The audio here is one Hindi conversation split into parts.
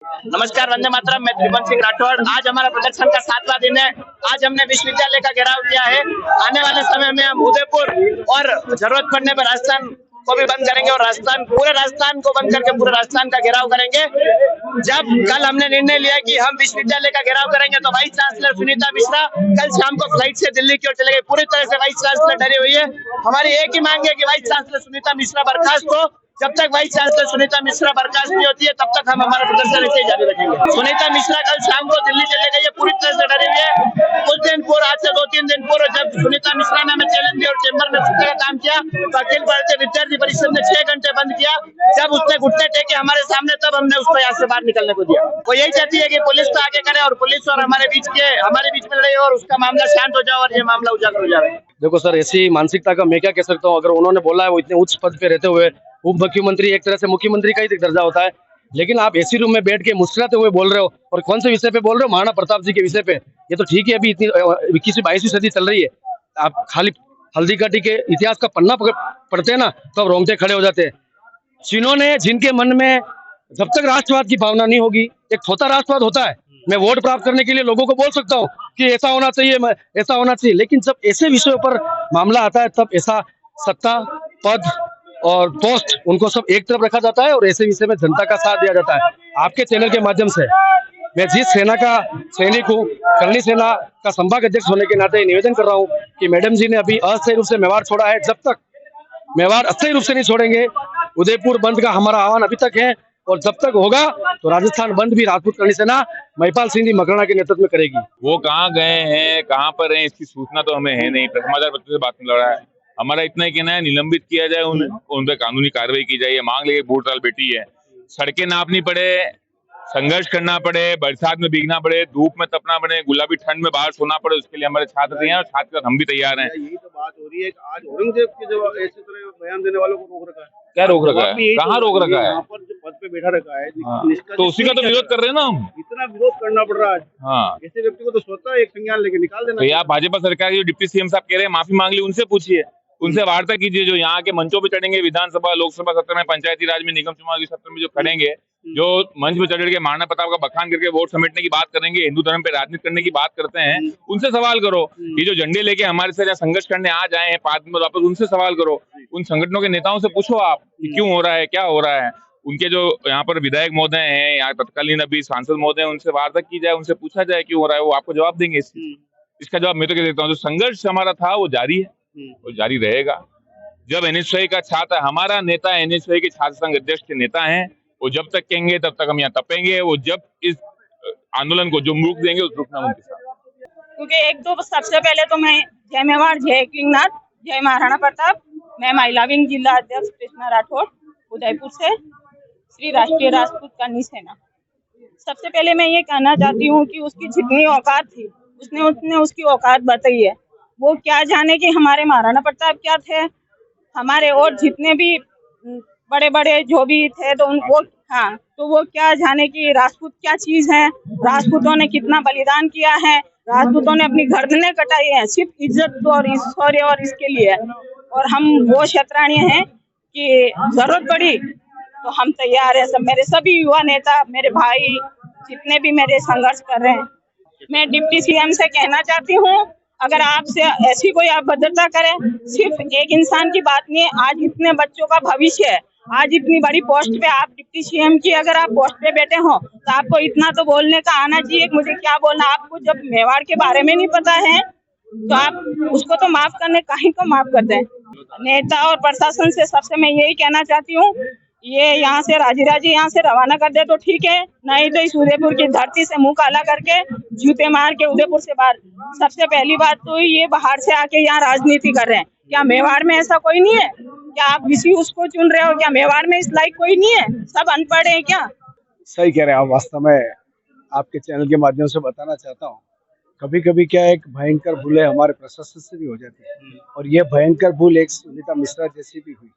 नमस्कार, वंदे मातरम। मैं त्रिभुवन सिंह राठौड़। आज हमारा प्रदर्शन का 7वां दिन है। आज हमने विश्वविद्यालय का घेराव किया है। आने वाले समय में हम उदयपुर और जरूरत पड़ने पर राजस्थान को भी बंद करेंगे और पूरे राजस्थान को बंद करके पूरे राजस्थान का घेराव करेंगे। जब कल हमने निर्णय लिया कि हम विश्वविद्यालय का घेराव करेंगे तो वाइस चांसलर सुनीता मिश्रा कल शाम को फ्लाइट से दिल्ली की ओर चले गए। पूरी तरह से वाइस चांसलर डरी हुई है। हमारी एक ही मांग है कि वाइस चांसलर सुनीता मिश्रा बर्खास्त हो। जब तक वाइस चांसलर सुनीता मिश्रा बर्खास्त नहीं होती है तब तक हम हमारा प्रदर्शन ऐसे ही जारी रखेंगे। सुनीता मिश्रा कल शाम को दिल्ली चले गई है, पूरी तरह से डरी हुई है। कुछ दिन पूर्व, आज से 2-3 दिन पूर्व, जब सुनीता मिश्रा ने हमें चैलेंज दिया और चैम्बर में घुसने का काम किया तो अखिल भारतीय विद्यार्थी परिषद ने 6 घंटे बंद किया। जब उसने घुटने टेके हमारे सामने तब हमने उसको यहाँ से बाहर निकलने को दिया। वो यही चाहती है कि पुलिस तो आगे करे और पुलिस और हमारे बीच में लड़े और उसका मामला शांत हो जाए और ये मामला उजागर हो जाए। देखो सर, ऐसी मानसिकता का मैं क्या कह सकता हूँ। अगर उन्होंने बोला है वो इतने उच्च पद पे रहते हुए, उप मुख्यमंत्री एक तरह से मुख्यमंत्री का ही दर्जा होता है, लेकिन आप एसी रूम में बैठ के मुस्कुराते हुए बोल रहे हो। और कौन से विषय पे बोल रहे हो? महाराणा प्रताप जी के विषय पे। ये तो ठीक है, अभी इतनी 21वीं-22वीं सदी चल रही है। आप खाली हल्दी घाटी के इतिहास का पन्ना पढ़ते हैं ना तो अब रोंगटे खड़े हो जाते हैं। जिन्होंने, जिनके मन में जब तक राष्ट्रवाद की भावना नहीं होगी, एक छोटा राष्ट्रवाद होता है। मैं वोट प्राप्त करने के लिए लोगों को बोल सकता हूँ कि ऐसा होना चाहिए, ऐसा होना चाहिए, लेकिन जब ऐसे विषयों पर मामला आता है तब ऐसा सत्ता, पद और पोस्ट, उनको सब एक तरफ रखा जाता है और ऐसे विषय में जनता का साथ दिया जाता है। आपके चैनल के माध्यम से मैं जिस सेना का सैनिक हूँ, करणी सेना का संभाग अध्यक्ष होने के नाते निवेदन कर रहा हूँ कि मैडम जी ने अभी अस्थायी रूप से मेवाड़ छोड़ा है। जब तक मेवाड़ अस्थायी रूप से नहीं छोड़ेंगे, उदयपुर बंद का हमारा आह्वान अभी तक है और जब तक होगा तो राजस्थान बंद भी राजपूत करणी सेना महिपाल सिंह जी मकराना के नेतृत्व में करेगी। वो कहाँ गए हैं, कहाँ पर हैं, इसकी सूचना तो हमें है नहीं। समाचार पत्र से बात में लड़ा है। हमारा इतना ही कहना है, निलंबित किया जाए उन्हें, उन पर कानूनी कार्रवाई की जाए। मांग लेके बूढ़ साल बेटी है, सड़कें नापनी पड़े, संघर्ष करना पड़े, बरसात में भीगना पड़े, धूप में तपना पड़े, गुलाबी ठंड में बाहर सोना पड़े, उसके लिए हमारे छात्र तैयार हैं और छात्र हम भी तैयार हैं। यही तो बात हो रही है कि आज औरंगजेब के जो ऐसी तरह बयान देने वालों को रोक रखा है। क्या रोक रखा है? कहाँ रोक रखा है? यहाँ पर जो पद पे बैठा रखा है, तो उसी का तो विरोध कर रहे हैं ना हम। इतना विरोध करना पड़ रहा है। हाँ, ऐसे व्यक्ति को तो स्वतः एक संज्ञान लेके निकाल देना। तो आप भाजपा सरकार के जो डिप्टी सीएम साहब कह रहे हैं माफी मांग ली, उनसे पूछिए, उनसे वार्ता कीजिए। जो यहाँ के मंचों पे चढ़ेंगे, विधानसभा, लोकसभा सत्र में, पंचायती राज में, निगम चुनाव के सत्र में जो खड़ेंगे, जो मंच पे चढ़ के महाराणा प्रताप का बखान करके वोट समेटने की बात करेंगे, हिंदू धर्म पे राजनीति करने की बात करते हैं, उनसे सवाल करो। ये जो झंडे लेके हमारे साथ संघर्ष करने आ जाए हैं 5 दिन में वापस, उनसे सवाल करो। उन संगठनों के नेताओं से पूछो आप कि क्यों हो रहा है, क्या हो रहा है। उनके जो यहाँ पर विधायक महोदय हैं, यहाँ तत्कालीन अभी सांसद महोदय, उनसे वार्ता की जाए, उनसे पूछा जाए क्यों हो रहा है, वो आपको जवाब देंगे। इसका जवाब मैं तो कह देता हूँ, जो संघर्ष हमारा था वो जारी है, वो जारी रहेगा। जब एनएसयूआई का छात्र, हमारा नेता एनएसयूआई के छात्र संघ अध्यक्ष के नेता हैं, वो जब तक कहेंगे तब तक हम यहाँ तपेंगे। वो जब इस आंदोलन को जो रुख देंगे उस रुकना उनके साथ। क्योंकि एक तो सबसे पहले तो मैं जय मेवाड़, जय किंगनाथ, जय महाराणा प्रताप। मैं महिला विंग जिला अध्यक्ष कृष्णा राठौड़ उदयपुर से, श्री राष्ट्रीय राजपूत करणी सेना। सबसे पहले मैं ये कहना चाहती हूँ कि उसकी जितनी औकात थी उसने उसकी औकात बताई है। वो क्या जाने कि हमारे महाराणा प्रताप क्या थे, हमारे और जितने भी बड़े बड़े जो भी थे तो उनको, हाँ, तो वो क्या जाने कि राजपूत क्या चीज है, राजपूतों ने कितना बलिदान किया है, राजपूतों ने अपनी गर्दनें कटाई है सिर्फ इज्जत और शौर्य और इसके लिए। और हम वो क्षेत्राणीय हैं कि जरूरत पड़ी तो हम तैयार है। सब मेरे सभी युवा नेता, मेरे भाई जितने भी मेरे संघर्ष कर रहे हैं, मैं डिप्टी सीएम से कहना चाहती हूँ, अगर आपसे ऐसी कोई अभद्रता करें, सिर्फ एक इंसान की बात नहीं है, आज इतने बच्चों का भविष्य है। आज इतनी बड़ी पोस्ट पे आप डिप्टी सीएम की अगर आप पोस्ट पे बैठे हो तो आपको इतना तो बोलने का आना चाहिए। मुझे क्या बोलना, आपको जब मेवाड़ के बारे में नहीं पता है तो आप उसको तो माफ करने कहीं को माफ कर दें। नेता और प्रशासन से सबसे मैं यही कहना चाहती हूँ, ये यहाँ से राजी यहाँ से रवाना कर दे तो ठीक है, नहीं तो इस उदयपुर की धरती से मुंह काला करके जूते मार के उदयपुर से बाहर। सबसे पहली बात तो ये बाहर से आके यहाँ राजनीति कर रहे हैं। क्या मेवाड़ में ऐसा कोई नहीं है? क्या आप किसी उसको चुन रहे हो? क्या मेवाड़ में इस लायक कोई नहीं है? सब अनपढ़ है क्या? सही कह रहे हैं आप। वास्तव में आपके चैनल के माध्यम से बताना चाहता हूँ, कभी कभी क्या एक भयंकर भूलें हमारे प्रशासन से भी हो जाती है और ये भयंकर भूल एक सुनीता मिश्रा जैसी भी हुई,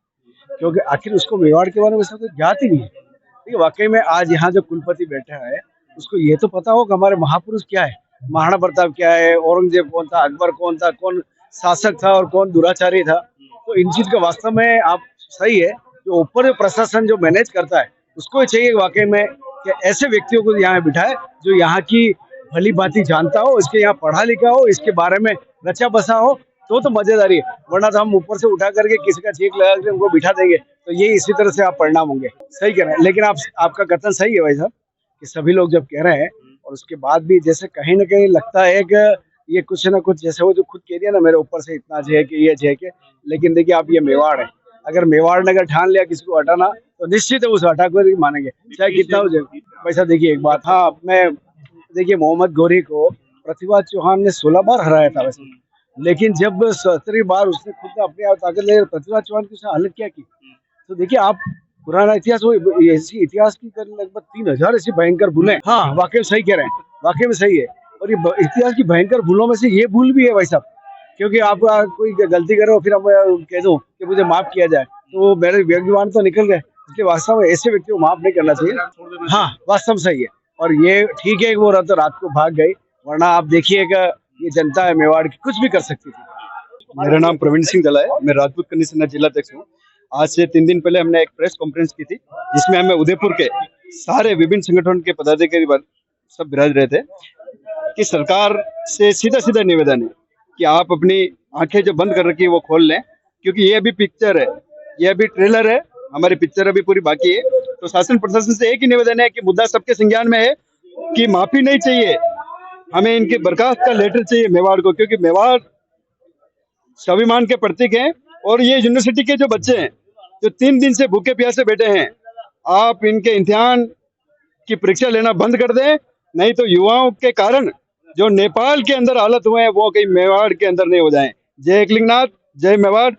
क्योंकि आखिर उसको मेवाड़ के बारे में सब कुछ ज्ञात ही नहीं है। देखिए, वाकई में आज यहाँ जो कुलपति बैठा है उसको ये तो पता होगा हमारे महापुरुष क्या है, महाराणा प्रताप क्या है, औरंगजेब कौन था, अकबर कौन था, कौन शासक था और कौन दुराचारी था। तो इन चीज का वास्तव में आप सही है, जो ऊपर जो प्रशासन जो मैनेज करता है उसको चाहिए वाकई में कि ऐसे व्यक्तियों को यहाँ बिठाए जो यहाँ की भली भांति जानता हो, इसके यहाँ पढ़ा लिखा हो, इसके बारे में रचा बसा हो, तो मजेदारी है। वरना तो हम ऊपर से उठा करके किसी का चेक लगा करके उनको बिठा देंगे, तो ये इसी तरह से आप परिणाम होंगे। सही कह रहे हैं, लेकिन आपका कथन सही है भाई साहब कि सभी लोग जब कह रहे हैं और उसके बाद भी जैसे कहीं ना कहीं लगता है कि ये कुछ ना कुछ, जैसे वो जो खुद कह दिया ना मेरे ऊपर से इतना झेक ये झेक है, लेकिन देखिए आप, ये मेवाड़ है, अगर मेवाड़ ने अगर ठान लिया किसी को हटाना तो निश्चित है उस हटा को ही मानेंगे, चाहे कितना हो जाए। वैसा देखिए एक बात, हाँ मैं देखिए मोहम्मद गौरी को प्रतिभा चौहान ने 16 बार हराया था वैसे, लेकिन जब 17वीं बार उसने खुद अपने आप ताकत ले प्रतिभा चौहान की उसने हालत क्या की। तो देखिए आप पुराना इतिहास, वो ऐसी इतिहास की लगभग 3000 ऐसी भयंकर भूलें। हाँ वाकई में सही कह रहे हैं, वाकई में सही है। और ये इतिहास की भयंकर भूलों में से ये भूल भी है भाई साहब, क्योंकि आप कोई गलती करो फिर हम कह दूं कि मुझे माफ किया जाए, तो मेरे व्यक्तिवान तो निकल गए। इसलिए वास्तव में ऐसे व्यक्ति को माफ नहीं करना चाहिए। हाँ वास्तव सही है, और ये ठीक है कि वो रात को भाग गई, वरना आप देखिएगा ये जनता है मेवाड़ की कुछ भी कर सकती थी। मेरा नाम प्रवीण सिंह दला है, मैं राजपूत कन्नी सेना जिलाध्यक्ष हूँ। आज से 3 दिन पहले हमने एक प्रेस कॉन्फ्रेंस की थी, जिसमें हमें उदयपुर के सारे विभिन्न संगठन के पदाधिकारी सब विराज रहे थे कि सरकार से सीधा निवेदन है कि आप अपनी आंखें जो बंद कर रखी है वो खोल लें, क्योंकि ये अभी पिक्चर है, ये अभी ट्रेलर है, हमारी पिक्चर अभी पूरी बाकी है। तो शासन प्रशासन से एक ही निवेदन है कि मुद्दा सबके संज्ञान में है कि माफी नहीं चाहिए, हमें इनके बर्खास्त का लेटर चाहिए मेवाड़ को, क्योंकि मेवाड़ स्वाभिमान के प्रतीक हैं। और ये यूनिवर्सिटी के जो बच्चे हैं जो 3 दिन से भूखे प्यासे बैठे हैं, आप इनके इम्तिहान की परीक्षा लेना बंद कर दें, नहीं तो युवाओं के कारण जो नेपाल के अंदर हालत हुए हैं वो कहीं मेवाड़ के अंदर नहीं हो जाएं। जय एकलिंगनाथ, जय मेवाड़।